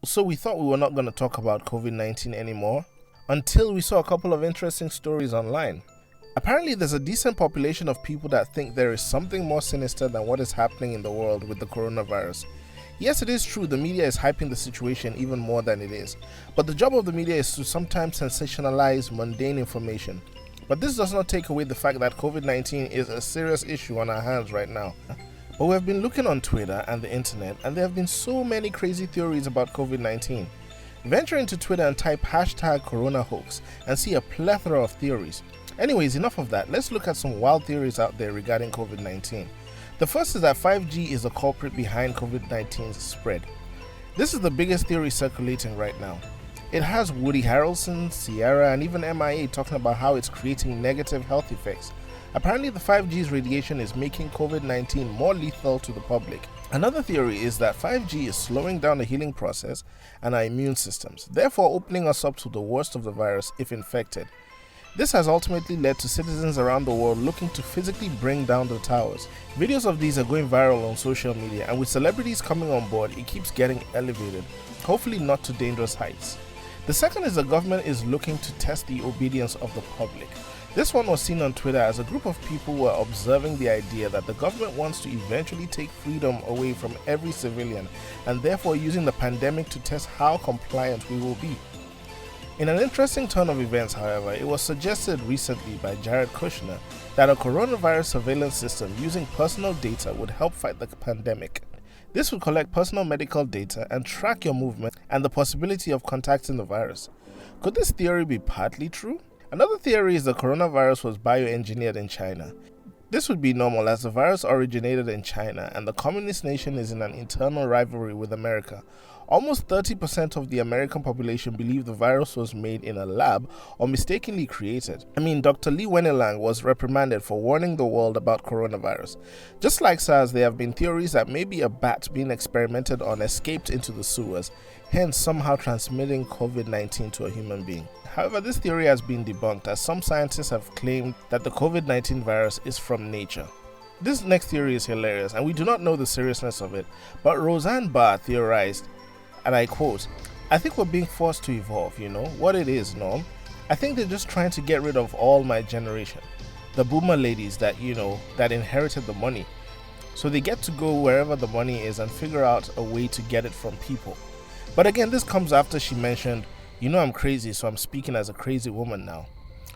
So we thought we were not going to talk about COVID-19 anymore until we saw a couple of interesting stories online. Apparently, there's a decent population of people that think there is something more sinister than what is happening in the world with the coronavirus. Yes, it is true, the media is hyping the situation even more than it is. But the job of the media is to sometimes sensationalize mundane information. But this does not take away the fact that COVID-19 is a serious issue on our hands right now. But we have been looking on Twitter and the internet, and there have been so many crazy theories about COVID-19. Venture into Twitter and type #CoronaHoax and see a plethora of theories. Anyways, enough of that. Let's look at some wild theories out there regarding COVID-19. The first is that 5G is the culprit behind COVID-19's spread. This is the biggest theory circulating right now. It has Woody Harrelson, Sierra, and even MIA talking about how it's creating negative health effects. Apparently, the 5G's radiation is making COVID-19 more lethal to the public. Another theory is that 5G is slowing down the healing process and our immune systems, therefore opening us up to the worst of the virus if infected. This has ultimately led to citizens around the world looking to physically bring down the towers. Videos of these are going viral on social media, and with celebrities coming on board, it keeps getting elevated, hopefully not to dangerous heights. The second is the government is looking to test the obedience of the public. This one was seen on Twitter as a group of people were observing the idea that the government wants to eventually take freedom away from every civilian, and therefore using the pandemic to test how compliant we will be. In an interesting turn of events, however, it was suggested recently by Jared Kushner that a coronavirus surveillance system using personal data would help fight the pandemic. This would collect personal medical data and track your movement and the possibility of contacting the virus. Could this theory be partly true? Another theory is the coronavirus was bioengineered in China. This would be normal as the virus originated in China and the communist nation is in an internal rivalry with America. Almost 30% of the American population believe the virus was made in a lab or mistakenly created. Dr. Li Wenliang was reprimanded for warning the world about coronavirus. Just like SARS, there have been theories that maybe a bat being experimented on escaped into the sewers, hence somehow transmitting COVID-19 to a human being. However, this theory has been debunked as some scientists have claimed that the COVID-19 virus is from nature. This next theory is hilarious and we do not know the seriousness of it, but Roseanne Barr theorized, and I quote, "I think we're being forced to evolve, what it is, Norm. I think they're just trying to get rid of all my generation. The boomer ladies that inherited the money. So they get to go wherever the money is and figure out a way to get it from people." But again, this comes after she mentioned, I'm crazy, so I'm speaking as a crazy woman now.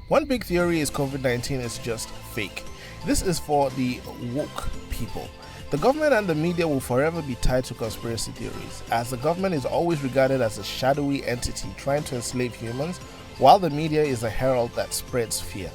One big theory is COVID-19 is just fake. This is for the woke people. The government and the media will forever be tied to conspiracy theories, as the government is always regarded as a shadowy entity trying to enslave humans, while the media is a herald that spreads fear.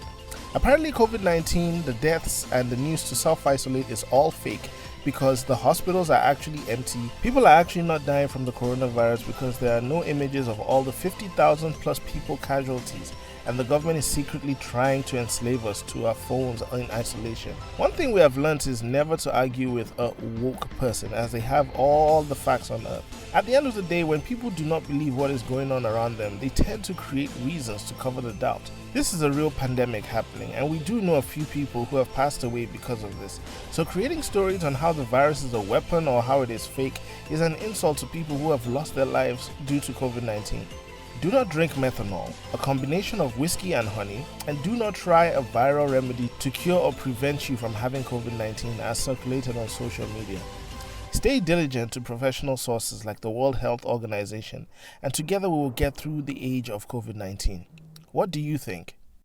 Apparently COVID-19, the deaths, and the news to self-isolate is all fake because the hospitals are actually empty. People are actually not dying from the coronavirus because there are no images of all the 50,000 plus people casualties, and the government is secretly trying to enslave us to our phones in isolation. One thing we have learned is never to argue with a woke person, as they have all the facts on earth. At the end of the day, when people do not believe what is going on around them, they tend to create reasons to cover the doubt. This is a real pandemic happening, and we do know a few people who have passed away because of this. So creating stories on how the virus is a weapon or how it is fake is an insult to people who have lost their lives due to COVID-19. Do not drink methanol, a combination of whiskey and honey, and do not try a viral remedy to cure or prevent you from having COVID-19 as circulated on social media. Stay diligent to professional sources like the World Health Organization, and together we will get through the age of COVID-19. What do you think?